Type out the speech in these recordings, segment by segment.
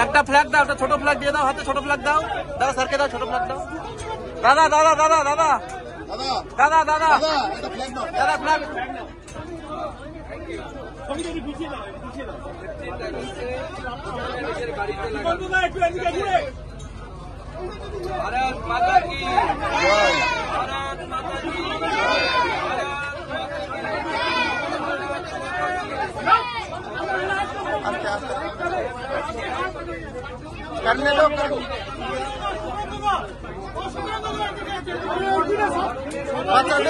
একটা ফ্ল্যাগ দাও, একটা ছোট ফ্ল্যাগ দিয়ে দাও, হাতে ছোট ফ্ল্যাগ দাও। দাদা স্যারকে দাও, ছোট ফ্ল্যাগ দাও। দাদা দাদা দাদা দাদা দাদা দাদা দাদা ফ্ল্যাগ। भारत माता की भारत माता की करने दो।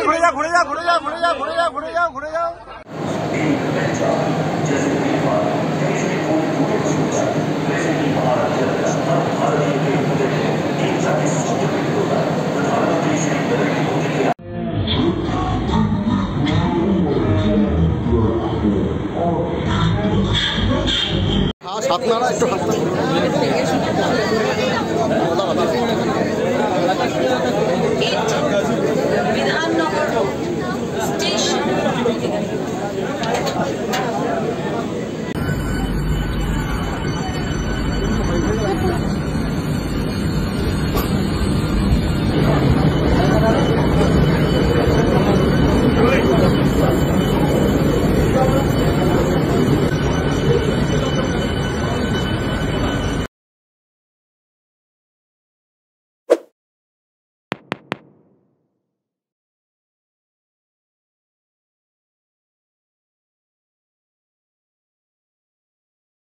घुड़े जा घुड़े जा घुड़े जा घुड़े जा घुड़े जा घुड़े जा घुड़े जाओ। हाँ साथ में एकटू